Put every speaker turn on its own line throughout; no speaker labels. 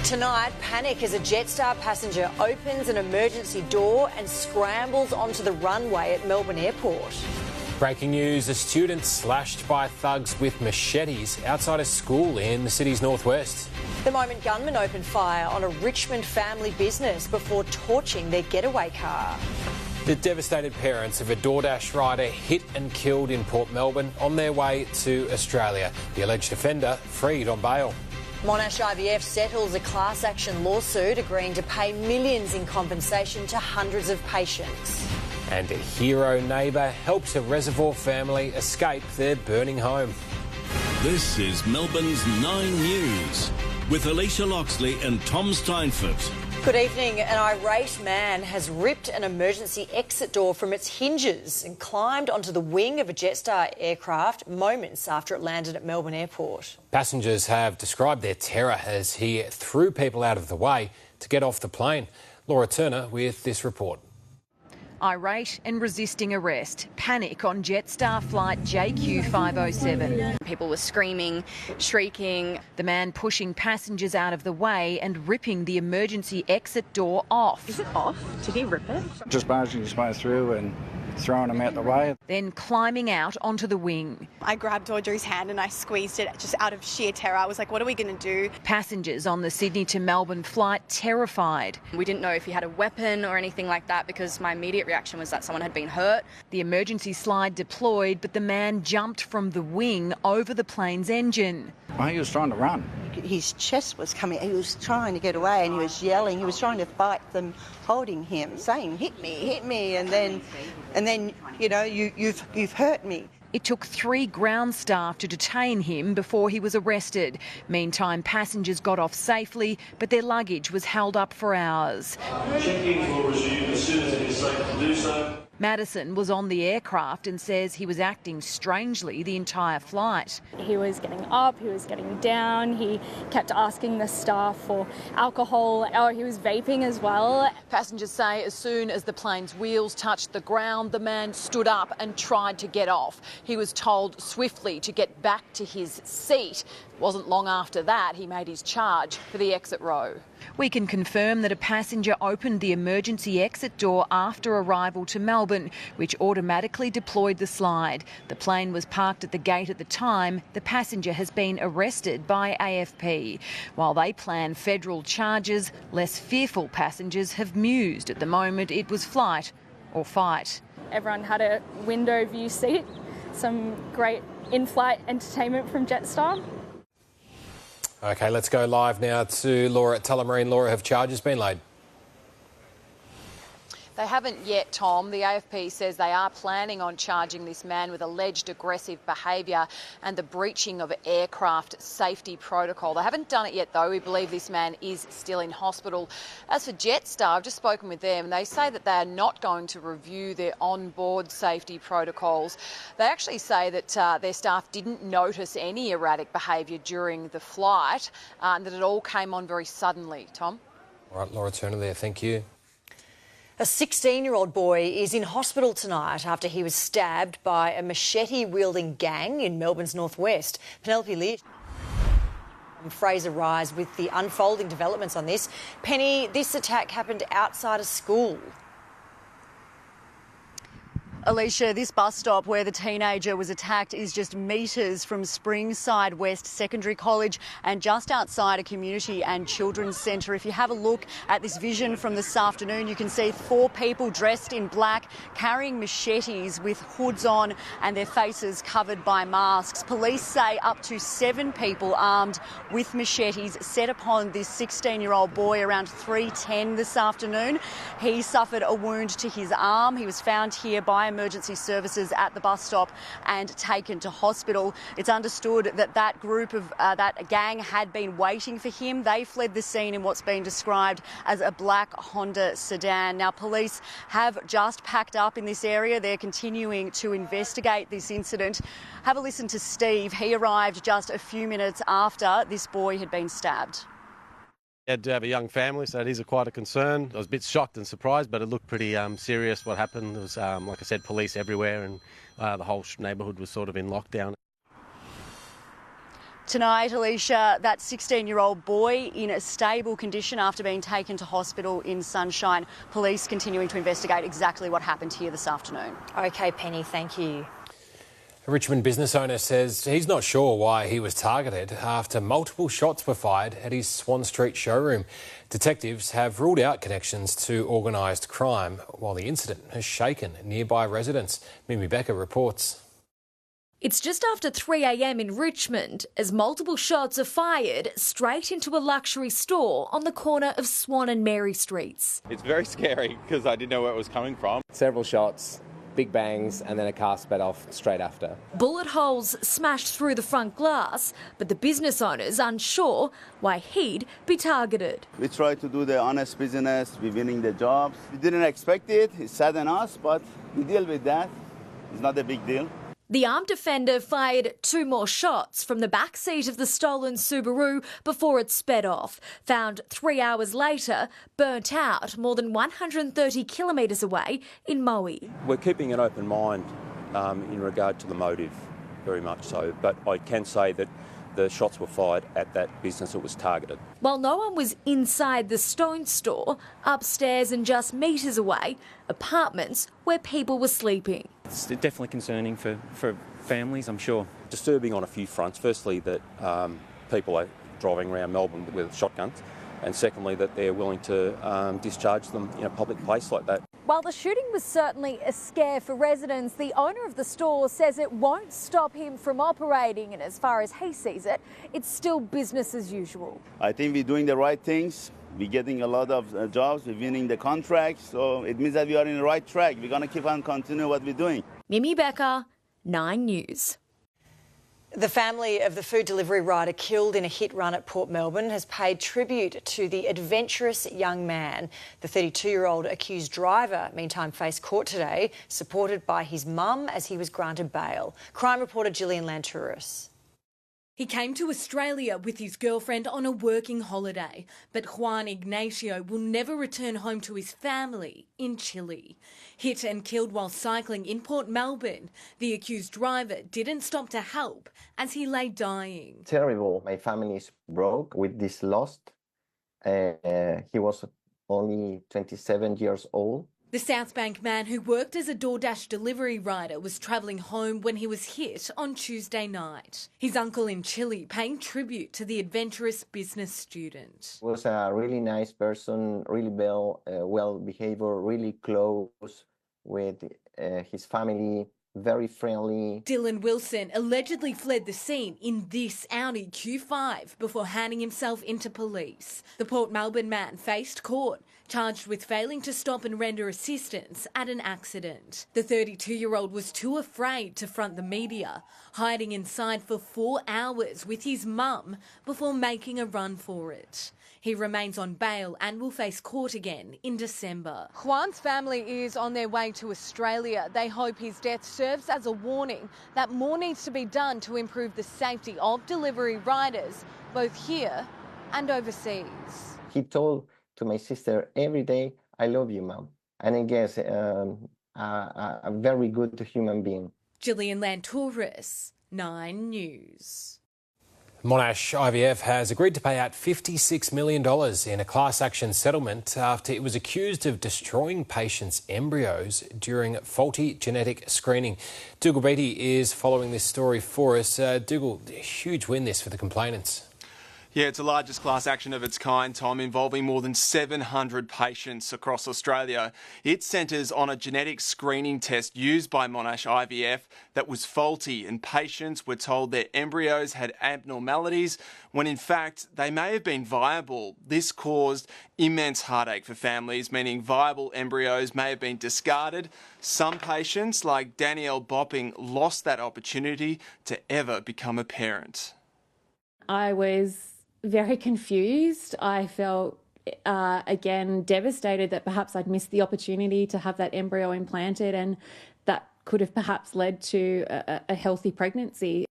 Tonight, panic as a Jetstar passenger opens an emergency door and scrambles onto the runway at Melbourne Airport.
Breaking news, a student slashed by thugs with machetes outside a school in the city's northwest.
The moment gunmen opened fire on a Richmond family business before torching their getaway car.
The devastated parents of a DoorDash rider hit and killed in Port Melbourne on their way to Australia. The alleged offender freed on bail.
Monash IVF settles a class action lawsuit agreeing to pay millions in compensation to hundreds of patients.
And a hero neighbour helps a reservoir family escape their burning home.
This is Melbourne's 9 News with Alicia Loxley and Tom Steinfort.
Good evening. An irate man has ripped an emergency exit door from its hinges and climbed onto the wing of a Jetstar aircraft moments after it landed at Melbourne Airport.
Passengers have described their terror as he threw people out of the way to get off the plane. Laura Turner with this report.
Irate and resisting arrest. Panic on Jetstar flight JQ507.
People were screaming, shrieking.
The man pushing passengers out of the way and ripping the emergency exit door off.
Is it off? Did he rip it?
Just barging his way through and throwing him out the way.
Then climbing out onto the wing.
I grabbed Audrey's hand and I squeezed it just out of sheer terror. I was like, what are we going to do?
Passengers on the Sydney to Melbourne flight terrified.
We didn't know if he had a weapon or anything like that because my immediate reaction was that someone had been hurt.
The emergency slide deployed, but the man jumped from the wing over the plane's engine.
Oh, he was trying to run.
His chest was coming, he was trying to get away and he was yelling, he was trying to fight them holding him, saying, hit me, and then you know, you've hurt me.
It took 3 ground staff to detain him before he was arrested. Meantime, passengers got off safely, but their luggage was held up for hours.
Check-in will resume as soon as it is safe to do so.
Madison was on the aircraft and says he was acting strangely the entire flight.
He was getting up, he was getting down, he kept asking the staff for alcohol. Oh, he was vaping as well.
Passengers say as soon as the plane's wheels touched the ground, the man stood up and tried to get off. He was told swiftly to get back to his seat. It wasn't long after that he made his charge for the exit row. We can confirm that a passenger opened the emergency exit door after arrival to Melbourne, which automatically deployed the slide. The plane was parked at the gate at the time. The passenger has been arrested by AFP. While they plan federal charges, less fearful passengers have mused at the moment it was flight or fight.
Everyone had a window view seat, some great in-flight entertainment from Jetstar.
OK, let's go live now to Laura at Tullamarine. Laura, have charges been laid?
They haven't yet, Tom. The AFP says they are planning on charging this man with alleged aggressive behaviour and the breaching of aircraft safety protocol. They haven't done it yet, though. We believe this man is still in hospital. As for Jetstar, I've just spoken with them. They say that they are not going to review their on-board safety protocols. They actually say that their staff didn't notice any erratic behaviour during the flight and that it all came on very suddenly. Tom?
All right, Laura Turner there. Thank you.
A 16-year-old boy is in hospital tonight after he was stabbed by a machete-wielding gang in Melbourne's northwest. Penelope Lee from Fraser Rise with the unfolding developments on this. Penny, this attack happened outside a school.
Alicia, this bus stop where the teenager was attacked is just metres from Springside West Secondary College and just outside a community and children's centre. If you have a look at this vision from this afternoon, you can see 4 people dressed in black carrying machetes with hoods on and their faces covered by masks. Police say up to 7 people armed with machetes set upon this 16-year-old boy around 3:10 this afternoon. He suffered a wound to his arm. He was found here by emergency services at the bus stop and taken to hospital. It's understood that that group of that gang had been waiting for him. They fled the scene in what's been described as a black Honda sedan. Now, police have just packed up in this area. They're continuing to investigate this incident. Have a listen to Steve. He arrived just a few minutes after this boy had been stabbed.
He had to have a young family, so it is quite a concern. I was a bit shocked and surprised, but it looked pretty serious what happened. There was, like I said, police everywhere and the whole neighbourhood was sort of in lockdown.
Tonight, Alicia, that 16-year-old boy in a stable condition after being taken to hospital in Sunshine. Police continuing to investigate exactly what happened here this afternoon.
OK, Penny, thank you.
A Richmond business owner says he's not sure why he was targeted after multiple shots were fired at his Swan Street showroom. Detectives have ruled out connections to organised crime, while the incident has shaken nearby residents. Mimi Becker reports.
It's just after 3 a.m. in Richmond as multiple shots are fired straight into a luxury store on the corner of Swan and Mary Streets.
It's very scary because I didn't know where it was coming from.
Several shots, big bangs, and then a car sped off straight after.
Bullet holes smashed through the front glass, but the business owner's unsure why he'd be targeted.
We try to do the honest business, we're winning the jobs. We didn't expect it, it saddened us, but we deal with that. It's not a big deal.
The armed offender fired 2 more shots from the back seat of the stolen Subaru before it sped off. Found 3 hours later, burnt out more than 130 kilometres away in Moe.
We're keeping an open mind in regard to the motive, very much so. But I can say that the shots were fired at that business that was targeted.
While no one was inside the stone store, upstairs and just metres away, apartments where people were sleeping.
It's definitely concerning for families, I'm sure.
Disturbing on a few fronts. Firstly, that people are driving around Melbourne with shotguns, and secondly, that they're willing to discharge them in a public place like that.
While the shooting was certainly a scare for residents, the owner of the store says it won't stop him from operating, and as far as he sees it, it's still business as usual.
I think we're doing the right things. We're getting a lot of jobs, we're winning the contracts, so it means that we are in the right track. We're going to keep on continue what we're doing.
Mimi Becker, 9 News.
The family of the food delivery rider killed in a hit run at Port Melbourne has paid tribute to the adventurous young man. The 32-year-old accused driver, meantime, faced court today, supported by his mum as he was granted bail. Crime reporter Gillian Lantouris.
He came to Australia with his girlfriend on a working holiday, but Juan Ignacio will never return home to his family in Chile. Hit and killed while cycling in Port Melbourne, the accused driver didn't stop to help as he lay dying.
Terrible. My family is broke with this loss. He was only 27 years old.
The South Bank man who worked as a DoorDash delivery rider was travelling home when he was hit on Tuesday night. His uncle in Chile paying tribute to the adventurous business student.
He was a really nice person, really well behaved, really close with his family, very friendly.
Dylan Wilson allegedly fled the scene in this Audi Q5 before handing himself into police. The Port Melbourne man faced court, charged with failing to stop and render assistance at an accident. The 32-year-old was too afraid to front the media, hiding inside for 4 hours with his mum before making a run for it. He remains on bail and will face court again in December. Juan's family is on their way to Australia. They hope his death serves as a warning that more needs to be done to improve the safety of delivery riders, both here and overseas.
He told to my sister every day, "I love you, Mum." And I guess a very good human being.
Gillian Lantouris, 9 News.
Monash IVF has agreed to pay out $56 million in a class action settlement after it was accused of destroying patients' embryos during faulty genetic screening. Dougal Beattie is following this story for us. Dougal, a huge win this for the complainants.
Yeah, it's the largest class action of its kind, Tom, involving more than 700 patients across Australia. It centres on a genetic screening test used by Monash IVF that was faulty, and patients were told their embryos had abnormalities when in fact they may have been viable. This caused immense heartache for families, meaning viable embryos may have been discarded. Some patients, like Danielle Bopping, lost that opportunity to ever become a parent.
I was very confused. I felt, again, devastated that perhaps I'd missed the opportunity to have that embryo implanted, and that could have perhaps led to a healthy pregnancy.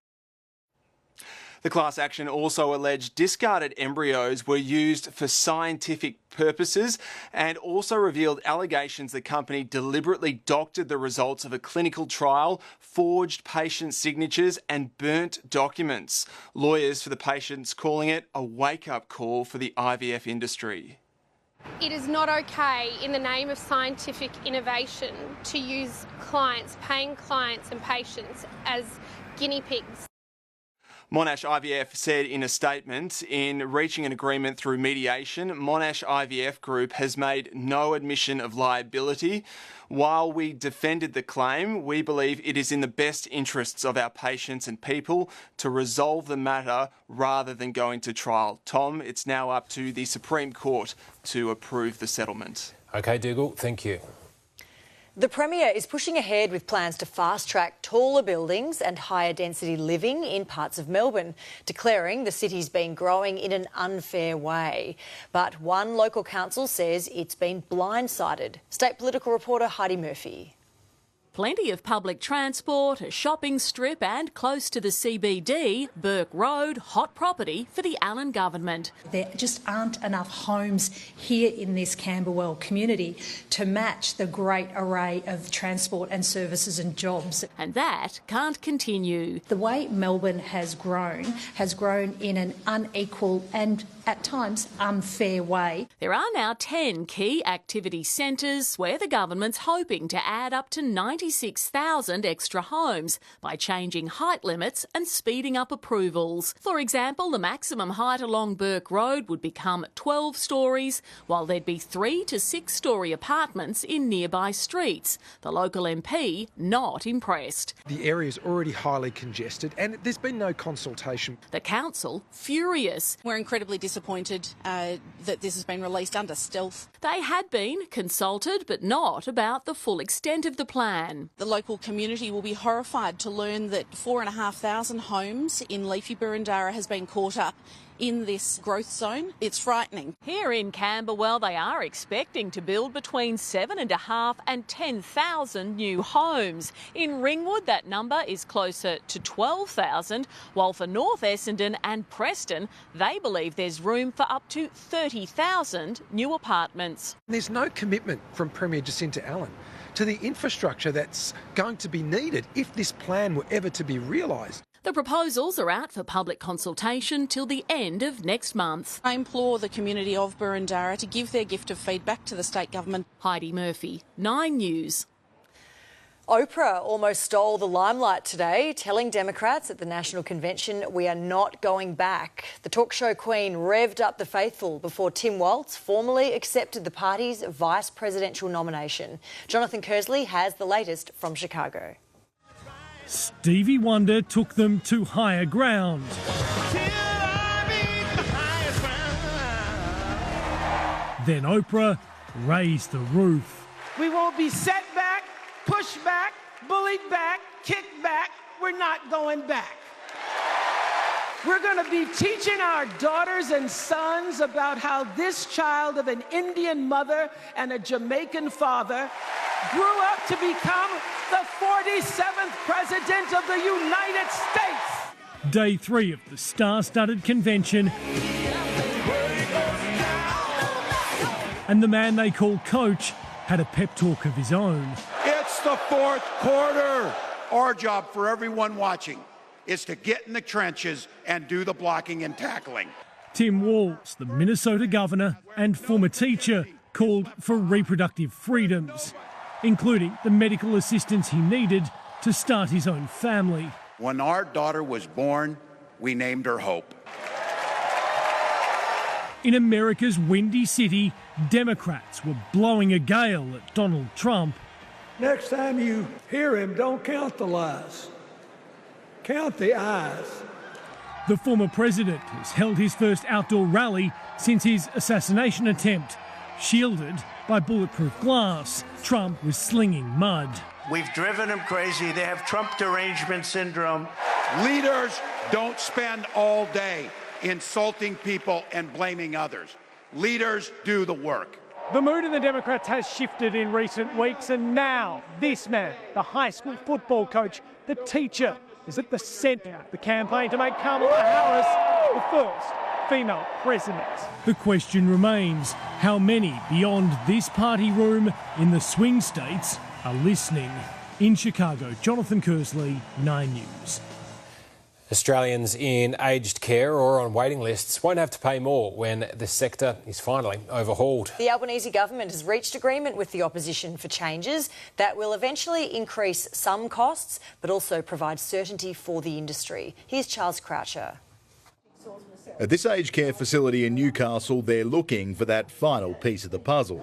The class action also alleged discarded embryos were used for scientific purposes and also revealed allegations the company deliberately doctored the results of a clinical trial, forged patient signatures and burnt documents. Lawyers for the patients calling it a wake-up call for the IVF industry.
It is not okay in the name of scientific innovation to use clients, paying clients and patients as guinea pigs.
Monash IVF said in a statement, in reaching an agreement through mediation, Monash IVF Group has made no admission of liability. While we defended the claim, we believe it is in the best interests of our patients and people to resolve the matter rather than going to trial. Tom, it's now up to the Supreme Court to approve the settlement.
OK, Dougal, thank you.
The Premier is pushing ahead with plans to fast-track taller buildings and higher density living in parts of Melbourne, declaring the city's been growing in an unfair way. But one local council says it's been blindsided. State political reporter Heidi Murphy.
Plenty of public transport, a shopping strip and close to the CBD, Burke Road, hot property for the Allen government.
There just aren't enough homes here in this Camberwell community to match the great array of transport and services and jobs.
And that can't continue.
The way Melbourne has grown in an unequal and at times unfair way.
There are now 10 key activity centres where the government's hoping to add up to 96,000 extra homes by changing height limits and speeding up approvals. For example, the maximum height along Burke Road would become 12 storeys, while there'd be 3 to 6 storey apartments in nearby streets. The local MP not impressed.
The area is already highly congested and there's been no consultation.
The council furious.
We're incredibly disappointed that this has been released under stealth.
They had been consulted, but not about the full extent of the plan.
The local community will be horrified to learn that 4,500 homes in leafy Burundara has been caught up in this growth zone. It's frightening.
Here in Camberwell, they are expecting to build between 7,500 and 10,000 new homes. In Ringwood, that number is closer to 12,000, while for North Essendon and Preston, they believe there's room for up to 30,000 new apartments.
There's no commitment from Premier Jacinta Allen to the infrastructure that's going to be needed if this plan were ever to be realised.
The proposals are out for public consultation till the end of next month.
I implore the community of Burundara to give their gift of feedback to the state government.
Heidi Murphy, 9 News.
Oprah almost stole the limelight today, telling Democrats at the National Convention, "We are not going back." The talk show queen revved up the faithful before Tim Walz formally accepted the party's vice presidential nomination. Jonathan Kersley has the latest from Chicago.
Stevie Wonder took them to higher ground. Then Oprah raised the roof.
We won't be set back, pushed back, bullied back, kicked back. We're not going back. We're going to be teaching our daughters and sons about how this child of an Indian mother and a Jamaican father grew up to become the 47th President of the United States.
Day 3 of the star-studded convention. And the man they call Coach had a pep talk of his own.
It's the fourth quarter. Our job for everyone watching is to get in the trenches and do the blocking and tackling.
Tim Walz, the Minnesota governor and former teacher, called for reproductive freedoms, including the medical assistance he needed to start his own family.
When our daughter was born, we named her Hope.
In America's Windy City, Democrats were blowing a gale at Donald Trump.
Next time you hear him, don't count the lies. Count the eyes.
The former president has held his first outdoor rally since his assassination attempt. Shielded by bulletproof glass, Trump was slinging mud.
We've driven them crazy. They have Trump derangement syndrome. Leaders don't spend all day insulting people and blaming others. Leaders do the work.
The mood in the Democrats has shifted in recent weeks, and now this man, the high school football coach, the teacher, is at the centre of the campaign to make Kamala Harris the first female president. The question remains, how many beyond this party room in the swing states are listening? In Chicago, Jonathan Kersley, 9 News.
Australians in aged care or on waiting lists won't have to pay more when the sector is finally overhauled.
The Albanese government has reached agreement with the opposition for changes that will eventually increase some costs but also provide certainty for the industry. Here's Charles Croucher.
At this aged care facility in Newcastle, they're looking for that final piece of the puzzle.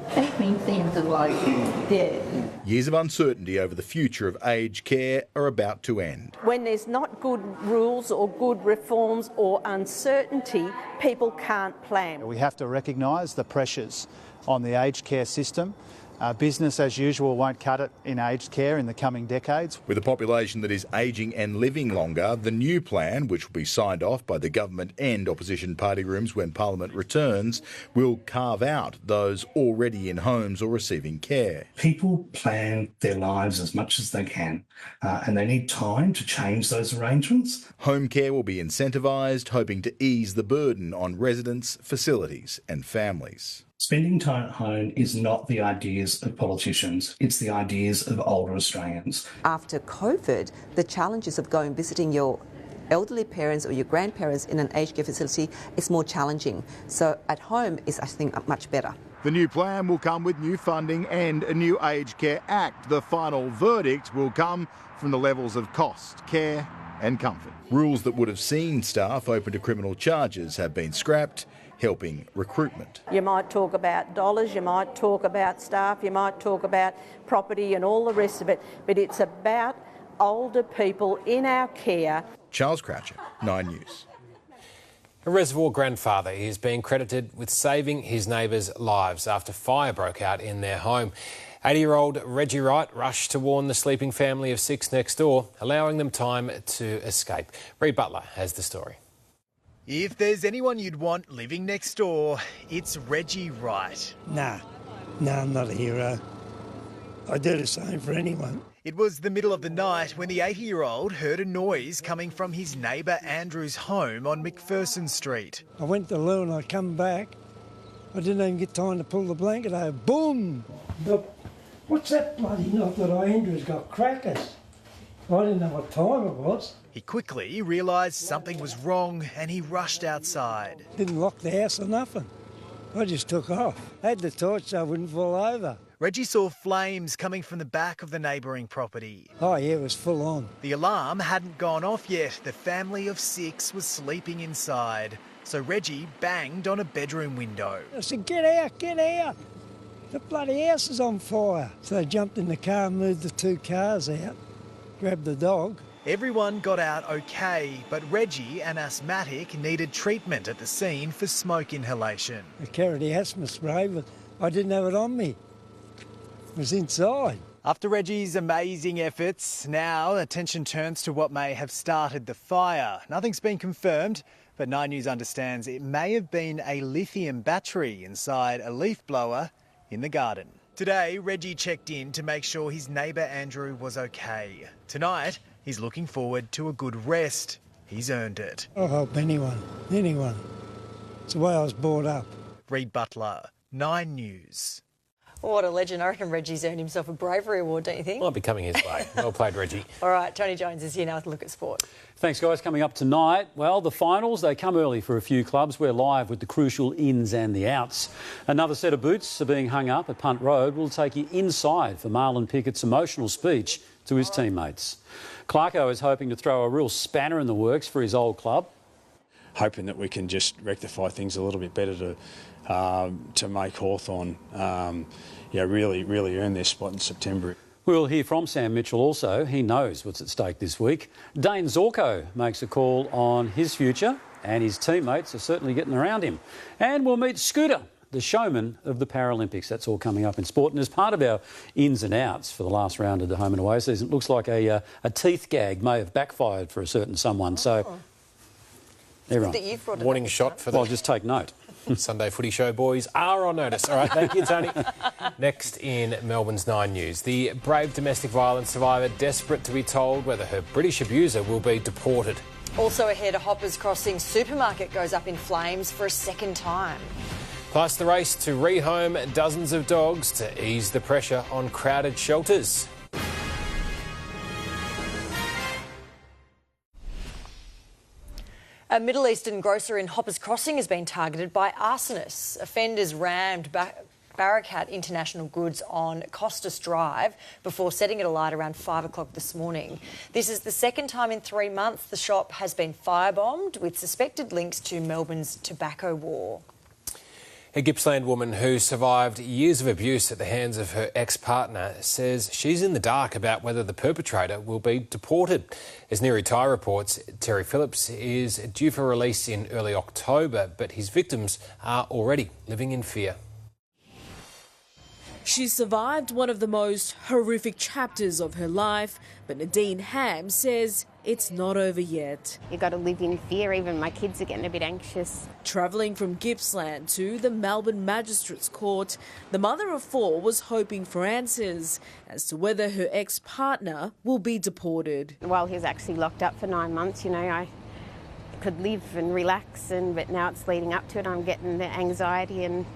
Years of uncertainty over the future of aged care are about to end.
When there's not good rules or good reforms or uncertainty, people can't plan.
We have to recognise the pressures on the aged care system. Business as usual won't cut it in aged care in the coming decades.
With a population that is ageing and living longer, the new plan, which will be signed off by the government and opposition party rooms when Parliament returns, will carve out those already in homes or receiving care.
People plan their lives as much as they can, and they need time to change those arrangements.
Home care will be incentivised, hoping to ease the burden on residents, facilities and families.
Spending time at home is not the ideas of politicians, it's the ideas of older Australians.
After COVID, the challenges of going visiting your elderly parents or your grandparents in an aged care facility is more challenging. So at home is, I think, much better.
The new plan will come with new funding and a new Aged Care Act. The final verdict will come from the levels of cost, care and comfort. Rules that would have seen staff open to criminal charges have been scrapped, helping recruitment.
You might talk about dollars, you might talk about staff, you might talk about property and all the rest of it, but it's about older people in our care.
Charles Croucher, 9 News.
A Reservoir grandfather is being credited with saving his neighbours' lives after fire broke out in their home. 80-year-old Reggie Wright rushed to warn the sleeping family of 6 next door, allowing them time to escape. Reid Butler has the story.
If there's anyone you'd want living next door, it's Reggie Wright.
Nah, I'm not a hero. I do the same for anyone.
It was the middle of the night when the 80-year-old heard a noise coming from his neighbour Andrew's home on McPherson Street.
I went to the loo and I come back. I didn't even get time to pull the blanket over. Boom! What's that bloody knock that Andrew's got crackers? I didn't know what time it was.
He quickly realised something was wrong and he rushed outside.
Didn't lock the house or nothing. I just took off. Had the torch so I wouldn't fall over.
Reggie saw flames coming from the back of the neighbouring property.
Oh yeah, it was full on.
The alarm hadn't gone off yet. The family of 6 was sleeping inside. So Reggie banged on a bedroom window.
I said, get out. The bloody house is on fire. So I jumped in the car and moved the 2 cars out, grabbed the dog.
Everyone got out okay, but Reggie, an asthmatic, needed treatment at the scene for smoke inhalation.
I carried the asthma spray, but I didn't have it on me. It was inside.
After Reggie's amazing efforts, now attention turns to what may have started the fire. Nothing's been confirmed, but 9 News understands it may have been a lithium battery inside a leaf blower in the garden. Today, Reggie checked in to make sure his neighbour Andrew was okay. Tonight, he's looking forward to a good rest. He's earned it.
I'll help anyone. It's the way I was brought up.
Reid Butler, 9 News.
What a legend. I reckon Reggie's earned himself a bravery award, don't you think?
Might be coming his way. Well played, Reggie.
All right, Tony Jones is here now with a look at sport.
Thanks, guys. Coming up tonight, well, the finals, they come early for a few clubs. We're live with the crucial ins and the outs. Another set of boots are being hung up at Punt Road. We'll take you inside for Marlon Pickett's emotional speech to his teammates. Clarko is hoping to throw a real spanner in the works for his old club.
Hoping that we can just rectify things a little bit better to make Hawthorn really earn their spot in September.
We'll hear from Sam Mitchell also. He knows what's at stake this week. Dane Zorko makes a call on his future and his teammates are certainly getting around him. And we'll meet Scooter, the showman of the Paralympics. That's all coming up in sport. And as part of our ins and outs for the last round of the home and away season, it looks like a teeth gag may have backfired for a certain someone. So, everyone.
That you've brought
warning shot for that.
Well, just take note.
Sunday footy show boys are on notice. All right, thank you, Tony. Next in Melbourne's 9 News, the brave domestic violence survivor desperate to be told whether her British abuser will be deported.
Also ahead, a Hoppers Crossing supermarket goes up in flames for a second time.
Plus the race to rehome dozens of dogs to ease the pressure on crowded shelters.
A Middle Eastern grocer in Hoppers Crossing has been targeted by arsonists. Offenders rammed Barakat International Goods on Costas Drive before setting it alight around 5 o'clock this morning. This is the second time in 3 months the shop has been firebombed, with suspected links to Melbourne's tobacco war.
A Gippsland woman who survived years of abuse at the hands of her ex-partner says she's in the dark about whether the perpetrator will be deported. As Neri Tai reports, Terry Phillips is due for release in early October, but his victims are already living in fear.
She survived one of the most horrific chapters of her life, but Nadine Ham says it's not over yet.
You've got to live in fear. Even my kids are getting a bit anxious.
Travelling from Gippsland to the Melbourne Magistrates Court, the mother of 4 was hoping for answers as to whether her ex-partner will be deported.
While he was actually locked up for 9 months, you know, I could live and relax, but now it's leading up to it. I'm getting the anxiety and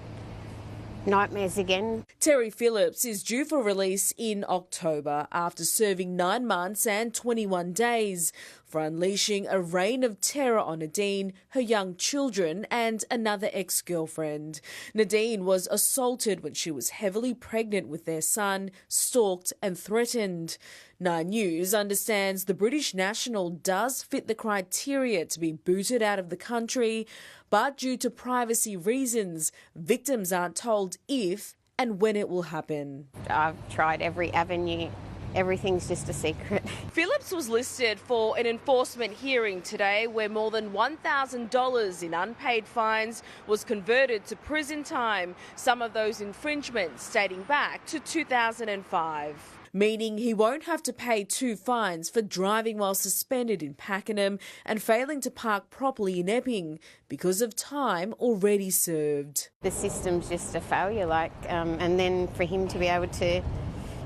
nightmares again.
Terry Phillips is due for release in October after serving 9 months and 21 days for unleashing a reign of terror on Nadine, her young children and another ex-girlfriend. Nadine was assaulted when she was heavily pregnant with their son, stalked and threatened. 9 News understands the British national does fit the criteria to be booted out of the country, but due to privacy reasons, victims aren't told if and when it will happen.
I've tried every avenue. Everything's just a secret.
Phillips was listed for an enforcement hearing today where more than $1,000 in unpaid fines was converted to prison time, some of those infringements dating back to 2005. Meaning he won't have to pay 2 fines for driving while suspended in Pakenham and failing to park properly in Epping because of time already served.
The system's just a failure, and then for him to be able to,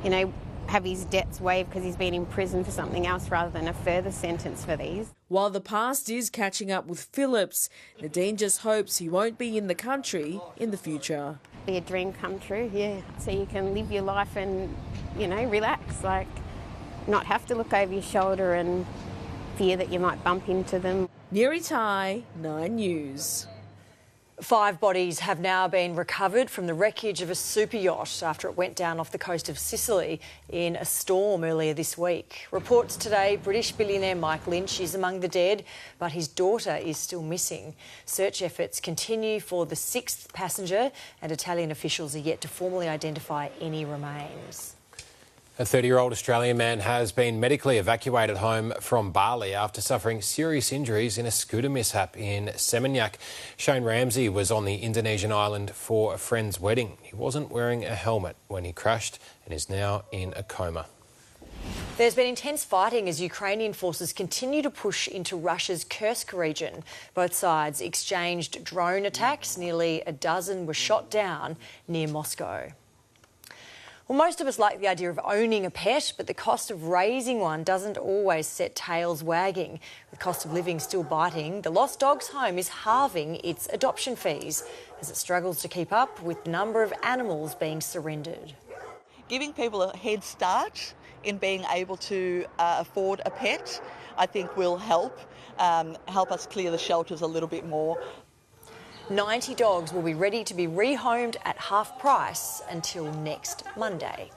you know, have his debts waived because he's been in prison for something else rather than a further sentence for these.
While the past is catching up with Phillips, Nadine just hopes he won't be in the country in the future.
Be a dream come true, yeah. So you can live your life and, you know, relax, not have to look over your shoulder and fear that you might bump into them.
Neri Tai, 9 News.
5 bodies have now been recovered from the wreckage of a super yacht after it went down off the coast of Sicily in a storm earlier this week. Reports today British billionaire Mike Lynch is among the dead, but his daughter is still missing. Search efforts continue for the 6th passenger, and Italian officials are yet to formally identify any remains.
A 30-year-old Australian man has been medically evacuated home from Bali after suffering serious injuries in a scooter mishap in Seminyak. Shane Ramsey was on the Indonesian island for a friend's wedding. He wasn't wearing a helmet when he crashed and is now in a coma.
There's been intense fighting as Ukrainian forces continue to push into Russia's Kursk region. Both sides exchanged drone attacks. Nearly a dozen were shot down near Moscow. Well, most of us like the idea of owning a pet, but the cost of raising one doesn't always set tails wagging. With cost of living still biting, the Lost Dogs Home is halving its adoption fees as it struggles to keep up with the number of animals being surrendered.
Giving people a head start in being able to afford a pet, I think will help us clear the shelters a little bit more.
90 dogs will be ready to be rehomed at half price until next Monday.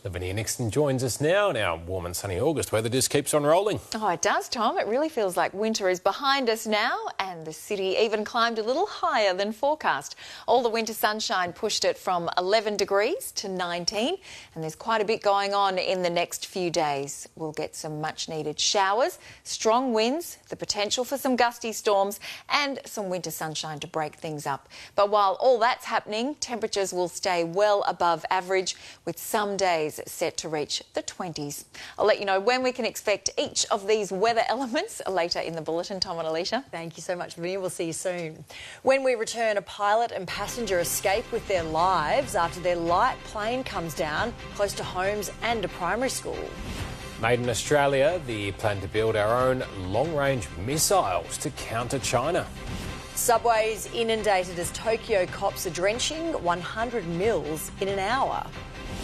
Livinia Nixon joins us now. Now, warm and sunny August weather just keeps on rolling.
Oh, it does, Tom. It really feels like winter is behind us now, and the city even climbed a little higher than forecast. All the winter sunshine pushed it from 11 degrees to 19, and there's quite a bit going on in the next few days. We'll get some much-needed showers, strong winds, the potential for some gusty storms, and some winter sunshine to break things up. But while all that's happening, temperatures will stay well above average, with some days highs set to reach the 20s. I'll let you know when we can expect each of these weather elements later in the bulletin. Tom and Alicia.
Thank you so much, Livinia. We'll see you soon. When we return, a pilot and passenger escape with their lives after their light plane comes down close to homes and a primary school.
Made in Australia, the plan to build our own long-range missiles to counter China.
Subways inundated as Tokyo cops are drenching 100 mils in an hour.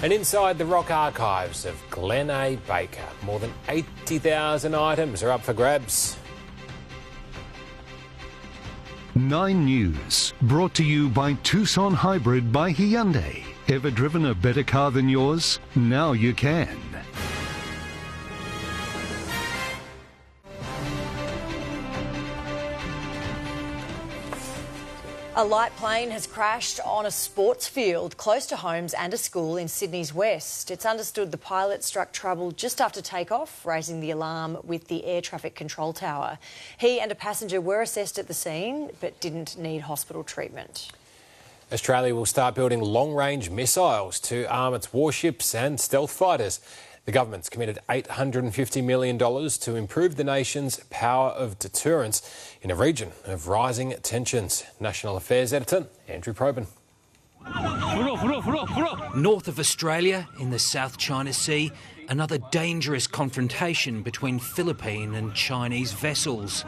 And inside the rock archives of Glen A. Baker, more than 80,000 items are up for grabs.
9 News, brought to you by Tucson Hybrid by Hyundai. Ever driven a better car than yours? Now you can.
A light plane has crashed on a sports field close to homes and a school in Sydney's west. It's understood the pilot struck trouble just after takeoff, raising the alarm with the air traffic control tower. He and a passenger were assessed at the scene but didn't need hospital treatment.
Australia will start building long-range missiles to arm its warships and stealth fighters. The government's committed $850 million to improve the nation's power of deterrence in a region of rising tensions. National Affairs Editor Andrew Probyn.
North of Australia, in the South China Sea, another dangerous confrontation between Philippine and Chinese vessels.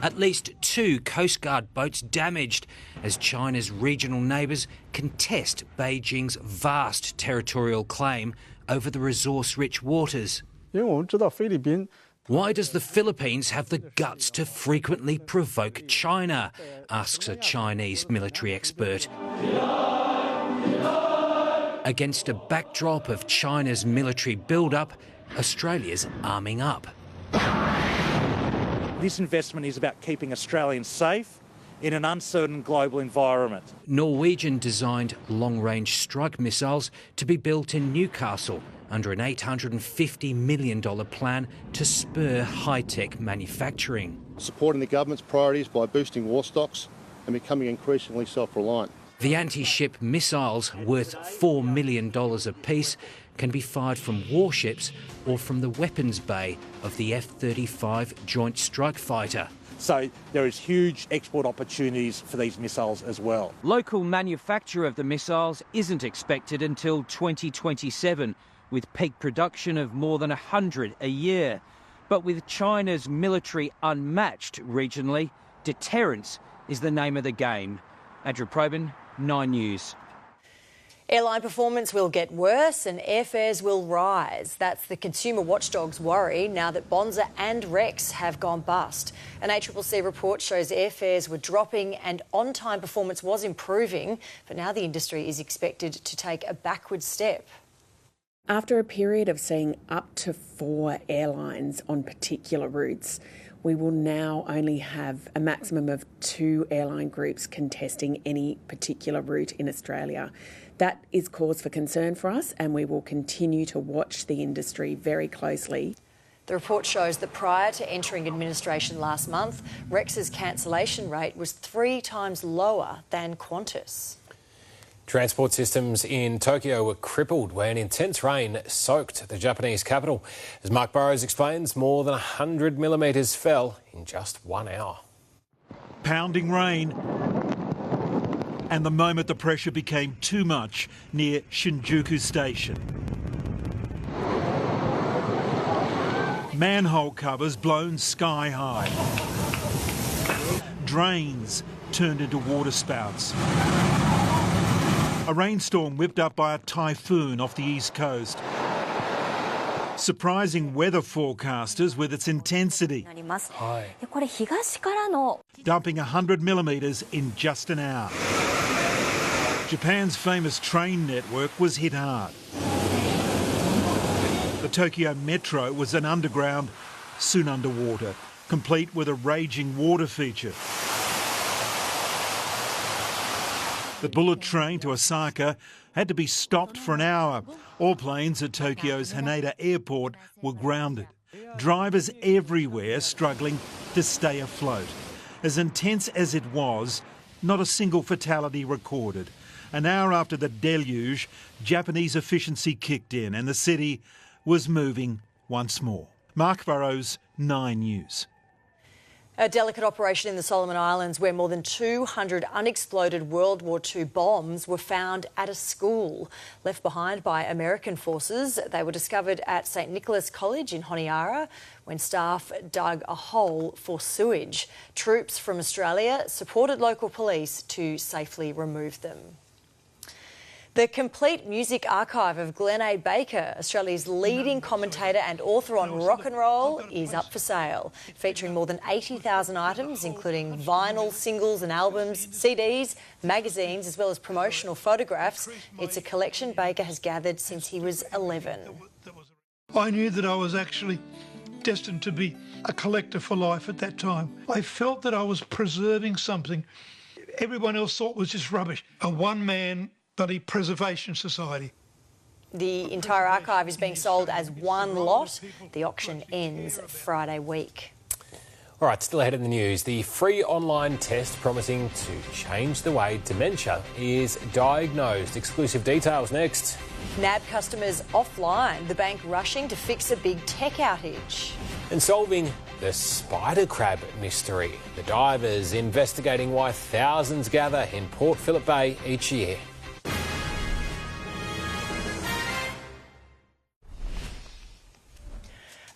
At least 2 Coast Guard boats damaged as China's regional neighbours contest Beijing's vast territorial claim over the resource-rich waters. Why does the Philippines have the guts to frequently provoke China? Asks a Chinese military expert. Against a backdrop of China's military build-up, Australia's arming up.
This investment is about keeping Australians safe in an uncertain global environment.
Norwegian designed long-range strike missiles to be built in Newcastle under an $850 million plan to spur high-tech manufacturing.
Supporting the government's priorities by boosting war stocks and becoming increasingly self-reliant.
The anti-ship missiles, worth $4 million apiece, can be fired from warships or from the weapons bay of the F-35 Joint Strike Fighter.
So there is huge export opportunities for these missiles as well.
Local manufacture of the missiles isn't expected until 2027, with peak production of more than 100 a year. But with China's military unmatched regionally, deterrence is the name of the game. Andrew Probyn, 9 News.
Airline performance will get worse and airfares will rise. That's the consumer watchdog's worry now that Bonza and Rex have gone bust. An ACCC report shows airfares were dropping and on-time performance was improving, but now the industry is expected to take a backward step.
After a period of seeing up to 4 airlines on particular routes, we will now only have a maximum of 2 airline groups contesting any particular route in Australia. That is cause for concern for us, and we will continue to watch the industry very closely.
The report shows that prior to entering administration last month, Rex's cancellation rate was 3 times lower than Qantas.
Transport systems in Tokyo were crippled when intense rain soaked the Japanese capital. As Mark Burrows explains, more than 100 millimetres fell in just 1 hour.
Pounding rain, and the moment the pressure became too much near Shinjuku Station. Manhole covers blown sky high. Drains turned into water spouts. A rainstorm whipped up by a typhoon off the east coast, surprising weather forecasters with its intensity, dumping 100 millimetres in just an hour. Japan's famous train network was hit hard. The Tokyo Metro was an underground, soon underwater, complete with a raging water feature. The bullet train to Osaka had to be stopped for an hour. All planes at Tokyo's Haneda Airport were grounded. Drivers everywhere struggling to stay afloat. As intense as it was, not a single fatality recorded. An hour after the deluge, Japanese efficiency kicked in and the city was moving once more. Mark Burrows, 9 News.
A delicate operation in the Solomon Islands where more than 200 unexploded World War II bombs were found at a school. Left behind by American forces, they were discovered at St Nicholas College in Honiara when staff dug a hole for sewage. Troops from Australia supported local police to safely remove them. The complete music archive of Glenade Baker, Australia's leading commentator and author on rock and roll, is up for sale. Featuring more than 80,000 items, including vinyl, singles and albums, CDs, magazines, as well as promotional photographs. It's a collection Baker has gathered since he was 11.
I knew that I was actually destined to be a collector for life at that time. I felt that I was preserving something everyone else thought was just rubbish. A one-man bloody preservation society.
The entire archive is being sold as one lot. The auction ends Friday week.
All right, still ahead in the news. The free online test promising to change the way dementia is diagnosed. Exclusive details next.
NAB customers offline, the bank rushing to fix a big tech outage.
And solving the spider crab mystery. The divers investigating why thousands gather in Port Phillip Bay each year.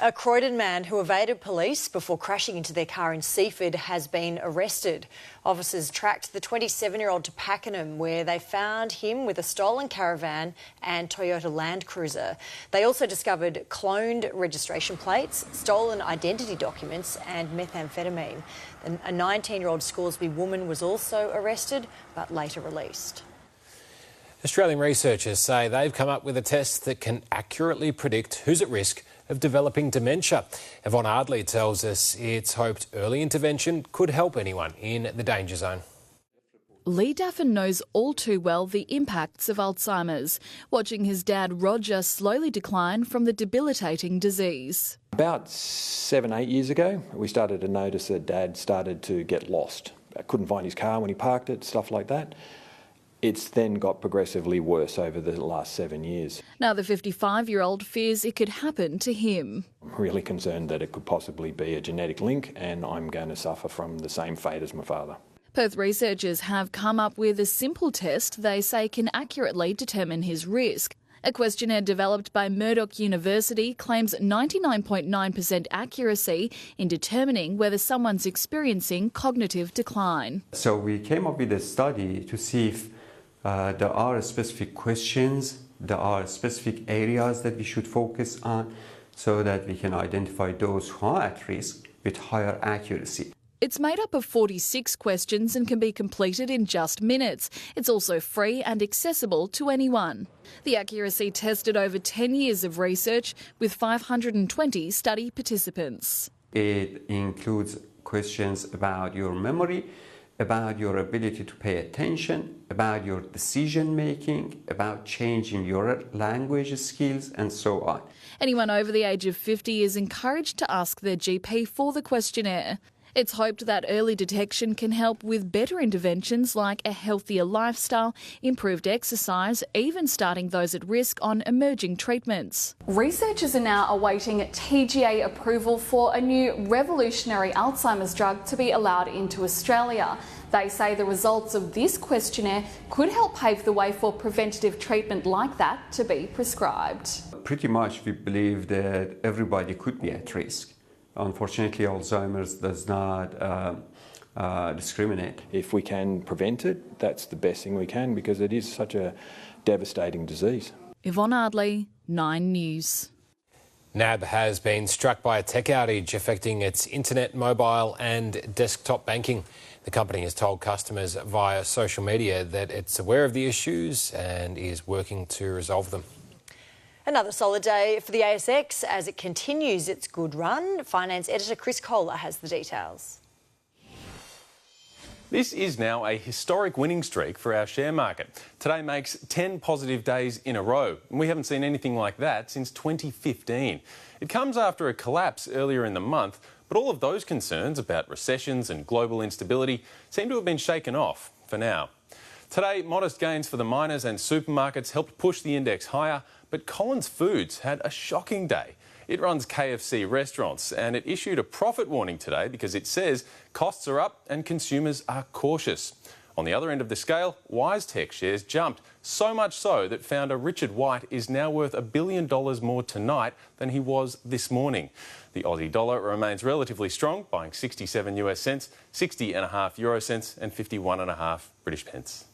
A Croydon man who evaded police before crashing into their car in Seaford has been arrested. Officers tracked the 27-year-old to Pakenham, where they found him with a stolen caravan and Toyota Land Cruiser. They also discovered cloned registration plates, stolen identity documents and methamphetamine. A 19-year-old Scoresby woman was also arrested, but later released.
Australian researchers say they've come up with a test that can accurately predict who's at risk of developing dementia. Yvonne Ardley tells us it's hoped early intervention could help anyone in the danger zone.
Lee Daffin knows all too well the impacts of Alzheimer's, watching his dad Roger slowly decline from the debilitating disease.
About 7-8 years ago, we started to notice that Dad started to get lost. Couldn't find his car when he parked it, stuff like that. It's then got progressively worse over the last 7 years.
Now the 55-year-old fears it could happen to him.
I'm really concerned that it could possibly be a genetic link and I'm going to suffer from the same fate as my father.
Perth researchers have come up with a simple test they say can accurately determine his risk. A questionnaire developed by Murdoch University claims 99.9% accuracy in determining whether someone's experiencing cognitive decline.
So we came up with a study to see if there are specific questions, there are specific areas that we should focus on so that we can identify those who are at risk with higher accuracy.
It's made up of 46 questions and can be completed in just minutes. It's also free and accessible to anyone. The accuracy tested over 10 years of research with 520 study participants.
It includes questions about your memory, about your ability to pay attention, about your decision making, about changing your language skills and so on.
Anyone over the age of 50 is encouraged to ask their GP for the questionnaire. It's hoped that early detection can help with better interventions like a healthier lifestyle, improved exercise, even starting those at risk on emerging treatments.
Researchers are now awaiting TGA approval for a new revolutionary Alzheimer's drug to be allowed into Australia. They say the results of this questionnaire could help pave the way for preventative treatment like that to be prescribed.
Pretty much we believe that everybody could be at risk. Unfortunately, Alzheimer's does not discriminate.
If we can prevent it, that's the best thing we can because it is such a devastating disease.
Yvonne Ardley, 9 News.
NAB has been struck by a tech outage affecting its internet, mobile and desktop banking. The company has told customers via social media that it's aware of the issues and is working to resolve them.
Another solid day for the ASX as it continues its good run. Finance editor Chris Kohler has the details.
This is now a historic winning streak for our share market. Today makes 10 positive days in a row, and we haven't seen anything like that since 2015. It comes after a collapse earlier in the month, but all of those concerns about recessions and global instability seem to have been shaken off for now. Today, modest gains for the miners and supermarkets helped push the index higher, but Collins Foods had a shocking day. It runs KFC restaurants and it issued a profit warning today because it says costs are up and consumers are cautious. On the other end of the scale, WiseTech shares jumped, so much so that founder Richard White is now worth $1 billion more tonight than he was this morning. The Aussie dollar remains relatively strong, buying 67 US cents, 60.5 euro cents and 51.5 British pence.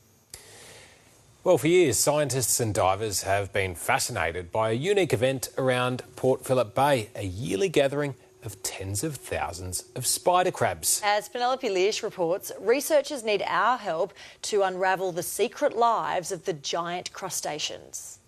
Well, for years, scientists and divers have been fascinated by a unique event around Port Phillip Bay, a yearly gathering of tens of thousands of spider crabs.
As Penelope Leash reports, researchers need our help to unravel the secret lives of the giant crustaceans.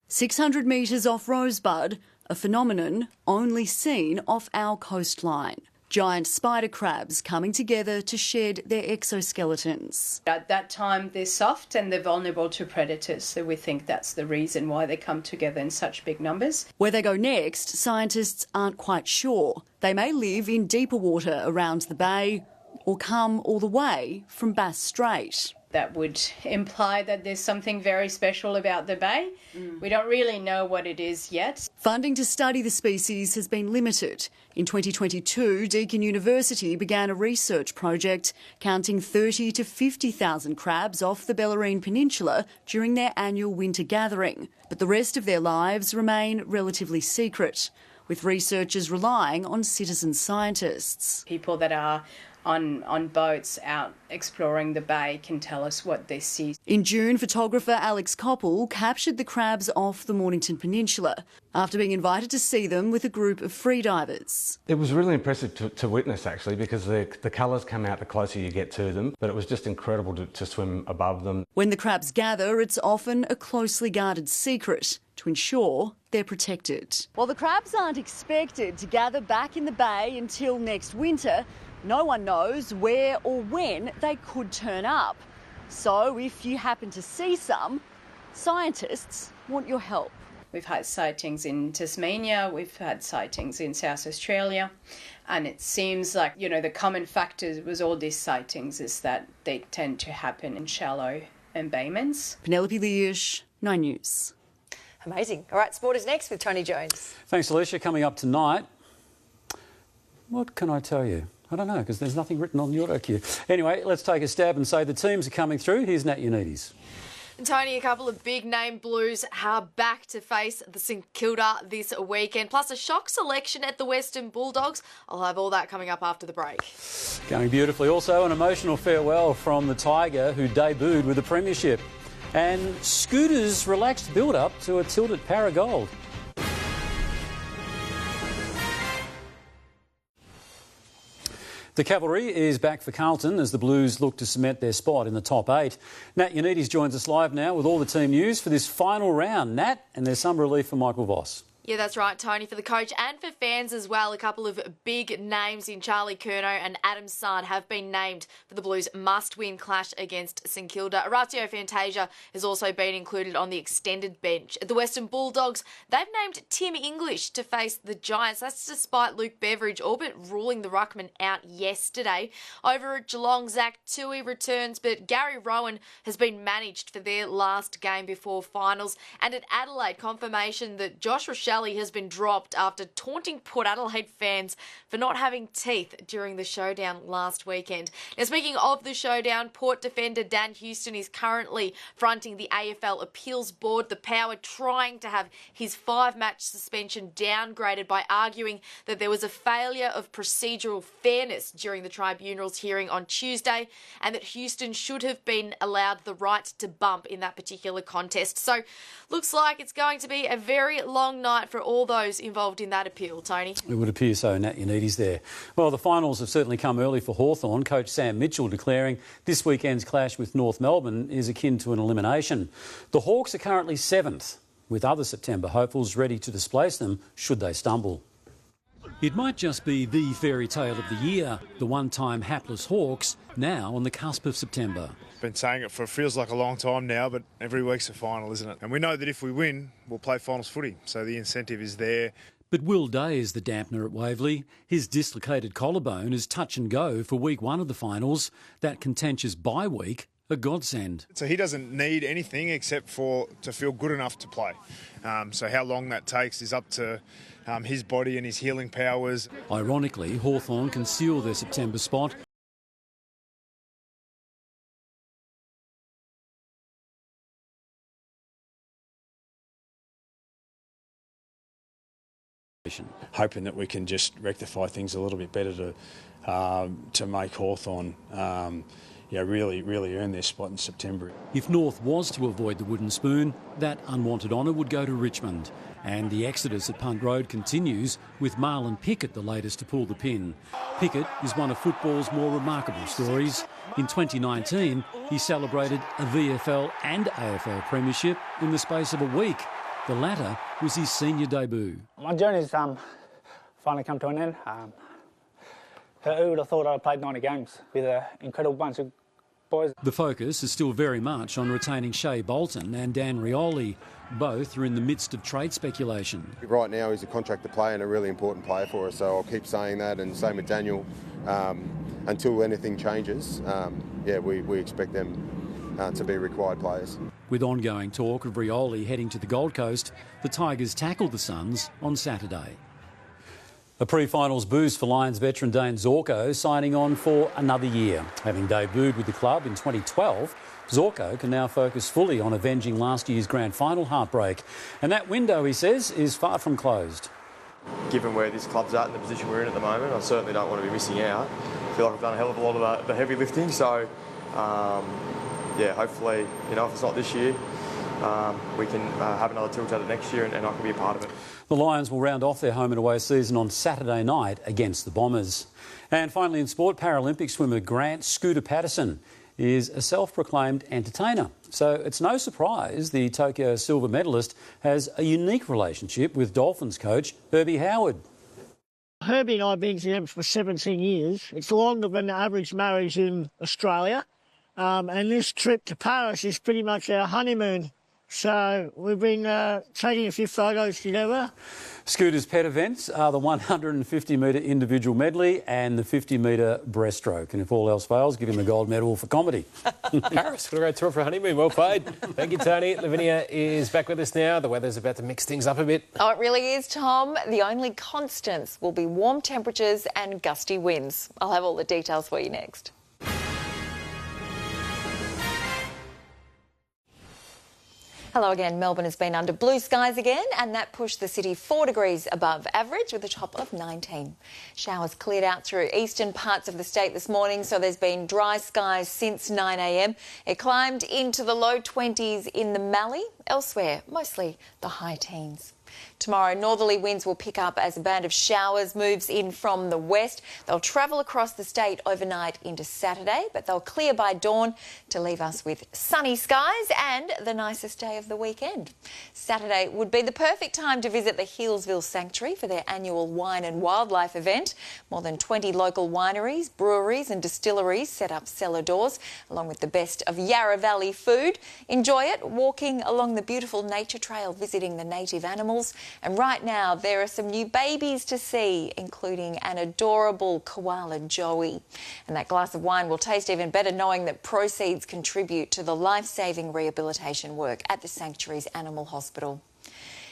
600 metres off Rosebud, a phenomenon only seen off our coastline. Giant spider crabs coming together to shed their exoskeletons.
At that time, they're soft and they're vulnerable to predators, so we think that's the reason why they come together in such big numbers.
Where they go next, scientists aren't quite sure. They may live in deeper water around the bay or come all the way from Bass Strait.
That would imply that there's something very special about the bay. We don't really know what it is yet.
Funding to study the species has been limited. In 2022, Deakin University began a research project counting 30 to 50,000 crabs off the Bellarine Peninsula during their annual winter gathering. But the rest of their lives remain relatively secret, with researchers relying on citizen scientists.
People that are on boats out exploring the bay can tell us what they see.
In June, photographer Alex Koppel captured the crabs off the Mornington Peninsula after being invited to see them with a group of freedivers.
It was really impressive to witness, actually, because the colours come out the closer you get to them, but it was just incredible to swim above them.
When the crabs gather, it's often a closely guarded secret to ensure they're protected. While the crabs aren't expected to gather back in the bay until next winter, no one knows where or when they could turn up. So if you happen to see some, scientists want your help.
We've had sightings in Tasmania, we've had sightings in South Australia, and it seems like, the common factor with all these sightings is that they tend to happen in shallow embayments.
Penelope Leash, 9 News.
Amazing. All right, sport is next with Tony Jones.
Thanks, Alicia. Coming up tonight, what can I tell you? I don't know, because there's nothing written on the auto cue. Anyway, let's take a stab and say the teams are coming through. Here's Nat Unides.
Tony, a couple of big-name Blues are back to face the St Kilda this weekend, plus a shock selection at the Western Bulldogs. I'll have all that coming up after the break.
Going beautifully. Also, an emotional farewell from the Tiger, who debuted with the premiership. And Scooter's relaxed build-up to a tilted Paragold. The Cavalry is back for Carlton as the Blues look to cement their spot in the top 8. Nat Unides joins us live now with all the team news for this final round. Nat, and there's some relief for Michael Voss.
Yeah, that's right, Tony. For the coach and for fans as well, a couple of big names in Charlie Curnow and Adam Sard have been named for the Blues' must-win clash against St Kilda. Orazio Fantasia has also been included on the extended bench. At the Western Bulldogs, they've named Tim English to face the Giants. That's despite Luke Beveridge all but ruling the ruckman out yesterday. Over at Geelong, Zach Tui returns, but Gary Rowan has been managed for their last game before finals. And at Adelaide, confirmation that Josh Rochelle has been dropped after taunting Port Adelaide fans for not having teeth during the showdown last weekend. Now, speaking of the showdown, Port defender Dan Houston is currently fronting the AFL Appeals Board, the Power trying to have his 5-match suspension downgraded by arguing that there was a failure of procedural fairness during the tribunal's hearing on Tuesday and that Houston should have been allowed the right to bump in that particular contest. So, looks like it's going to be a very long night for all those involved in that appeal, Tony.
It would appear so, Nat Unides there. Well, the finals have certainly come early for Hawthorn. Coach Sam Mitchell declaring this weekend's clash with North Melbourne is akin to an elimination. The Hawks are currently 7th, with other September hopefuls ready to displace them should they stumble. It might just be the fairy tale of the year, the one-time hapless Hawks, now on the cusp of September.
Been saying it for feels like a long time now, but every week's a final, isn't it? And we know that if we win, we'll play finals footy, so the incentive is there.
But Will Day is the dampener at Waverley. His dislocated collarbone is touch and go for week 1 of the finals. That contentious bye week a godsend.
So he doesn't need anything except to feel good enough to play. So how long that takes is up to his body and his healing powers.
Ironically, Hawthorn can seal their September spot.
Hoping that we can just rectify things a little bit better to make Hawthorn really earn their spot in September.
If North was to avoid the wooden spoon, that unwanted honour would go to Richmond. And the exodus at Punt Road continues, with Marlon Pickett the latest to pull the pin. Pickett is one of football's more remarkable stories. In 2019, he celebrated a VFL and AFL premiership in the space of a week. The latter was his senior debut.
My journey's finally come to an end. Who would have thought I'd played 90 games with an incredible bunch of boys?
The focus is still very much on retaining Shea Bolton and Dan Rioli. Both are in the midst of trade speculation.
Right now he's a contracted player and a really important player for us, so I'll keep saying that, and same with Daniel. Until anything changes, we expect them to be required players.
With ongoing talk of Rioli heading to the Gold Coast, the Tigers tackled the Suns on Saturday. A pre-finals boost for Lions veteran Dane Zorko signing on for another year. Having debuted with the club in 2012, Zorko can now focus fully on avenging last year's grand final heartbreak. And that window, he says, is far from closed.
Given where this club's at and the position we're in at the moment, I certainly don't want to be missing out. I feel like I've done a hell of a lot of the heavy lifting, so hopefully, if it's not this year, we can have another tilt at it next year and I can be a part of it.
The Lions will round off their home and away season on Saturday night against the Bombers. And finally in sport, Paralympic swimmer Grant "Scooter" Patterson is a self-proclaimed entertainer. So it's no surprise the Tokyo silver medalist has a unique relationship with Dolphins coach Herbie Howard.
Herbie and I have been together for 17 years. It's longer than the average marriage in Australia. And this trip to Paris is pretty much our honeymoon. So we've been taking a few photos together.
Scooter's pet events are the 150-metre individual medley and the 50-metre breaststroke. And if all else fails, give him a gold medal for comedy.
Paris, what a great tour for honeymoon. Well played. Thank you, Tony. Lavinia is back with us now. The weather's about to mix things up a bit.
Oh, it really is, Tom. The only constants will be warm temperatures and gusty winds. I'll have all the details for you next. Hello again. Melbourne has been under blue skies again, and that pushed the city 4 degrees above average with a top of 19. Showers cleared out through eastern parts of the state this morning, so there's been dry skies since 9 a.m. It climbed into the low 20s in the Mallee. Elsewhere, mostly the high teens. Tomorrow, northerly winds will pick up as a band of showers moves in from the west. They'll travel across the state overnight into Saturday, but they'll clear by dawn to leave us with sunny skies and the nicest day of the weekend. Saturday would be the perfect time to visit the Healesville Sanctuary for their annual Wine and Wildlife event. More than 20 local wineries, breweries and distilleries set up cellar doors, along with the best of Yarra Valley food. Enjoy it walking along the beautiful nature trail, visiting the native animals. And right now, there are some new babies to see, including an adorable koala Joey. And that glass of wine will taste even better knowing that proceeds contribute to the life-saving rehabilitation work at the Sanctuary's Animal Hospital.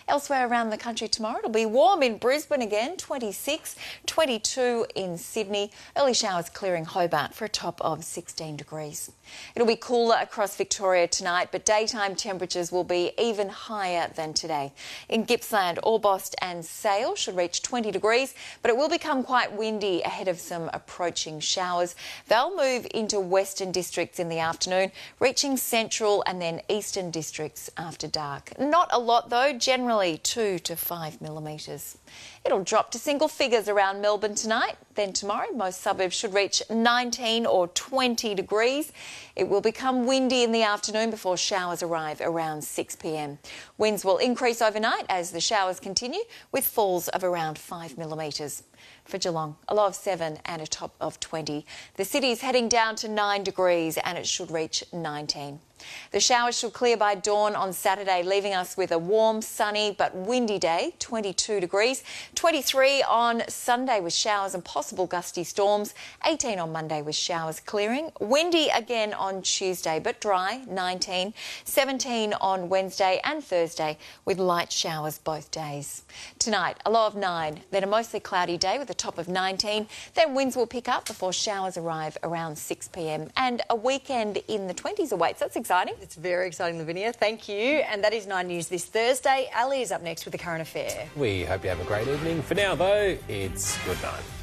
Elsewhere around the country tomorrow, it'll be warm in Brisbane again, 26, 22 in Sydney. Early showers clearing Hobart for a top of 16 degrees. It'll be cooler across Victoria tonight, but daytime temperatures will be even higher than today. In Gippsland, Orbost and Sale should reach 20 degrees, but it will become quite windy ahead of some approaching showers. They'll move into western districts in the afternoon, reaching central and then eastern districts after dark. Not a lot though, generally 2 to 5 millimetres. It'll drop to single figures around Melbourne tonight. Then tomorrow, most suburbs should reach 19 or 20 degrees. It will become windy in the afternoon before showers arrive around 6 p.m. Winds will increase overnight as the showers continue, with falls of around 5 millimetres. For Geelong, a low of 7 and a top of 20. The city's heading down to 9 degrees and it should reach 19. The showers should clear by dawn on Saturday, leaving us with a warm, sunny but windy day, 22 degrees. 23 on Sunday with showers and possible possible gusty storms. 18 on Monday with showers clearing. Windy again on Tuesday, but dry, 19. 17 on Wednesday and Thursday with light showers both days. Tonight, a low of 9, then a mostly cloudy day with a top of 19. Then winds will pick up before showers arrive around 6 p.m. And a weekend in the 20s awaits. That's exciting.
It's very exciting, Livinia. Thank you. And that is 9 News this Thursday. Ali is up next with the current affair.
We hope you have a great evening. For now, though, it's good night.